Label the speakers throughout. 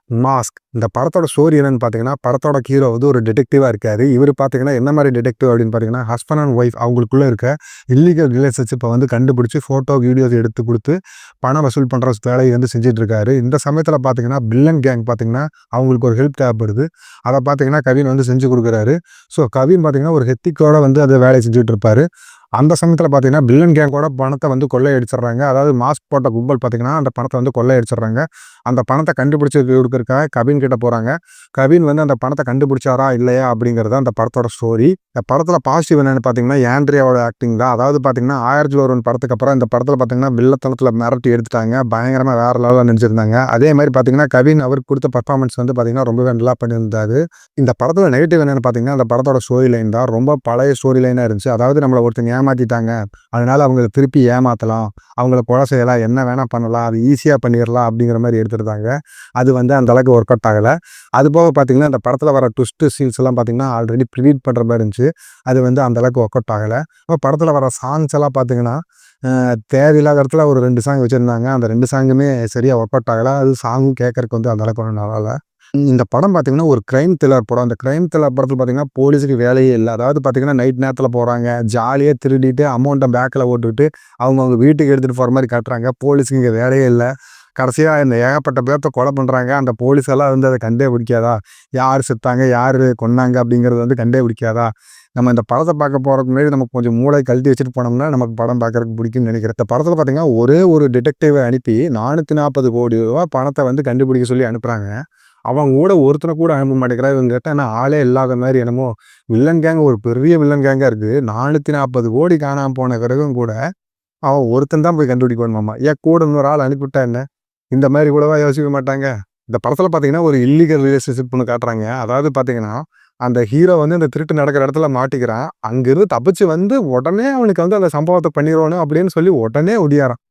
Speaker 1: Mask. இந்த படத்தோட story என்னன்னு பார்த்தீங்கன்னா, படத்தோட ஹீரோ வந்து ஒரு டிடெக்டிவா இருக்காரு. இவரு பார்த்தீங்கன்னா, என்ன மாரி டிடெக்டிவ் அப்படின்னு பார்த்தீங்கன்னா, ஹஸ்பண்ட் அண்ட் ஒய்ஃப் அவங்களுக்குள்ள இருக்க இல்லீகல் ரிலேஷன்ஷிப்ப வந்து கண்டுபிடிச்சு, ஃபோட்டோ, வீடியோஸ் எடுத்து குடுத்து, பணம் வசூல் பண்ற வேலைய வந்து செஞ்சுட்டு இருக்காரு. இந்த சமயத்தில பார்த்தீங்கன்னா, வில்லன் கேங் பார்த்தீங்கன்னா, அவங்களுக்கு ஒரு ஹெல்ப் தேவைப்படுது. அத பார்த்தீங்கன்னா, கவின் வந்து செஞ்சு குடுக்குறாரு. ஸோ, கவின் பார்த்தீங்கன்னா, ஒரு எத்திக்கோட வந்து அந்த வேலைய செஞ்சுட்டு இருப்பாரு. அந்த சமயத்தில பார்த்தீங்கன்னா, வில்லன் கேங்கோட பணத்த வந்து கொள்ளையடிச்சிடுறாங்க. அதாவது மாஸ்க் போட்ட கும்பல் பார்த்தீங்கன்னா, அந்த பணத்த வந்து கொள்ளையடிச்சிடுறாங்க. அந்த பணத்த கண்டுபிடிச்சு குடுக்கறதுக்காக கவின் கிட்ட போறாங்க. கவின் வந்து அந்த பணத்த கண்டுபிடிச்சாரா? இல்லையா? அப்படிங்கிறது தான் அந்த படத்தோட ஸ்டோரி. இந்த படத்துல பாசிட்டிவ் என்னன்னு பார்த்தீங்கன்னா, ஆண்ட்ரியாவோட ஆக்டிங் தான். அதாவது பார்த்தீங்கன்னா, 1001 படத்துக்கு அப்புறம் இந்த படத்துல பார்த்தீங்கன்னா, வில்லத்தனத்துல மிரட்டி எடுத்துட்டாங்க. பயங்கரமா வேற லெவல்ல நடிச்சிருந்தாங்க. அதே மாரி பார்த்தீங்கன்னா, கவின் அவருக்கு குடுத்த பெர்ஃபார்மன்ஸ் வந்து பார்த்தீங்கன்னா, ரொம்பவே நல்லா பண்ணியிருந்தாரு. இந்த படத்துல நெகட்டிவ் என்னன்னு பார்த்தீங்கன்னா, அந்த படத்தோட ஸ்டோரி லைன் தான். ரொம்ப பழைய ஸ்டோரி லைனா இருந்துச்சு. அதாவது நம்மள ஒருத்தங்க ஏமாத்திட்டாங்க. அதனால அவங்கள திருப்பி ஏமாத்தலாம். அவங்கள கொலை செய்யலாம். என்ன வேணா பண்ணலாம். அது ஈஸியா பண்ணிறலாம் அப்படிங்கிற மாரி எடுத்திருந்தாங்க. அது வந்து அந்த அளவுக்கு ஒர்க் அவுட் ஆகல. அதுபோக பார்த்தீங்கன்னா, அந்த படத்துல வர ட்விஸ்ட் சீன்ஸ்லாம் பார்த்தீங்கன்னா, ஆல்ரெடி ப்ரிடிக்ட் பண்ற மாரி இருந்துச்சு. அது வந்து அந்த அளவுக்கு ஒர்க் அவுட் ஆகல. படத்துல வர சாங்ஸ் எல்லாம் பார்த்தீங்கன்னா, தேவையில்லாத இடத்துல ஒரு 2 சாங் வச்சிருந்தாங்க. அந்த 2 சாங்குமே சரியா ஒர்க் அவுட் ஆகல. அது சாங்கும் கேட்கறக்கு வந்து அந்த அளவுக்கு ஒண்ணும் நல்லா இல்ல. இந்த படம் பார்த்தீங்கன்னா, ஒரு கிரைம் த்ரில்லர் படம். அந்த கிரைம் த்ரில்லர் படத்துல பார்த்தீங்கன்னா, போலீஸுக்கு வேலையே இல்ல. அதாவது பார்த்தீங்கன்னா, நைட் நேரத்துல போறாங்க. ஜாலியா திருடிட்டு அமௌண்ட்ட பேக்ல போட்டுக்கிட்டு, அவங்கவங்க வீட்டுக்கு எடுத்துட்டு போற மாரி காட்டுறாங்க. போலீஸுக்கு இங்க வேலையே இல்ல. கடைசியா இந்த ஏகப்பட்ட பேர்த்த கொலை பண்றாங்க. அந்த போலீஸ் எல்லாம் வந்து அத கண்டே பிடிக்காதா? யார் செத்தாங்க? யாரு கொன்னாங்க? அப்படிங்கிறது வந்து கண்டே பிடிக்காதா? நம்ம இந்த படத்த பார்க்க போறதுக்கு முன்னாடி நமக்கு கொஞ்சம் மூளை கழட்டி வச்சுட்டு போனோம்னா, நமக்கு படம் பார்க்கறதுக்கு பிடிக்கும்னு நெனைக்கிறேன். இந்த படத்துல பார்த்தீங்கன்னா, ஒரே ஒரு டிடெக்டிவ அனுப்பி ரூ. 440,00,00,000 பணத்த வந்து கண்டுபிடிக்க சொல்லி அனுப்புறாங்க. அவன் கூட ஒருத்தன கூட அனுப்ப மாட்டேங்கிறான். இவங்க கிட்ட என்ன ஆளே இல்லாத மாரி என்னமோ வில்லன் கேங் ஒரு பெரிய வில்லன் கேங்கா இருக்கு. 440,00,00,000 காணாம போன பிறகும் கூட, அவன் ஒருத்தன் தான் போய் கண்டுபிடிக்கணுமாமா. ஏன் கூட இன்னொரு ஆள் அனுப்பிவிட்டா என்ன? இந்த மாரி கூடவா யோசிக்க மாட்டாங்க? இந்த படத்துல பார்த்தீங்கன்னா, ஒரு இல்லீகல் ரிலேஷன்ஷிப் ஒண்ணு காட்டுறாங்க. அதாவது பார்த்தீங்கன்னா, அந்த ஹீரோ வந்து அந்த திருட்டு நடக்கிற இடத்துல மாட்டிக்கிறான். அங்கிருந்து தப்பிச்சு வந்து உடனே அவனுக்கு வந்து அந்த சம்பவத்த பண்ணிருவானோ அப்படின்னு சொல்லி உடனே ஒடியாரான்.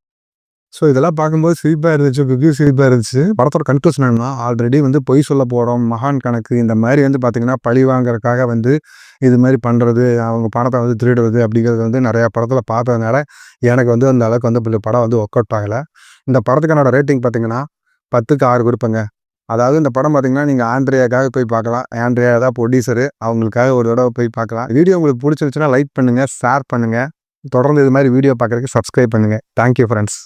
Speaker 1: ஸோ இதெல்லாம் பார்க்கும்போது சிரிப்பா இருந்துச்சு. ரிவ்யூ சிரிப்பா இருந்துச்சு. படத்தோட கன்க்ளூஷன் என்னன்னா, ஆல்ரெடி வந்து பொய் சொல்ல போறோம், மகான் கணக்கு இந்த மாரி வந்து பார்த்தீங்கன்னா, பழி வாங்குறதுக்காக வந்து இது மாரி பண்றது, அவங்க பணத்த வந்து திருடுறது அப்படிங்கிறது வந்து நெறைய படத்துல பார்த்ததுனால, எனக்கு வந்து அந்த அளவுக்கு வந்து படம் வந்து ஒர்க் அவுட் ஆகல. இந்த படத்துக்கான ரேட்டிங் பார்த்தீங்கன்னா, 10க்கு 6 குடுப்பேங்க. அதாவது இந்த படம் பார்த்தீங்கன்னா, நீங்க ஆண்ட்ரியாக்காக போய் பார்க்கலாம். ஆண்ட்ரியா தான் புரொடியூசரு. அவங்களுக்காக ஒரு தடவ போய் பார்க்கலாம். வீடியோ உங்களுக்கு புடிச்சிருந்துச்சுன்னா லைக் பண்ணுங்க, ஷேர் பண்ணுங்க. தொடர்ந்து இது மாரி வீடியோ பார்க்கறதுக்கு சப்ஸ்கிரைப் பண்ணுங்க. Thank you friends.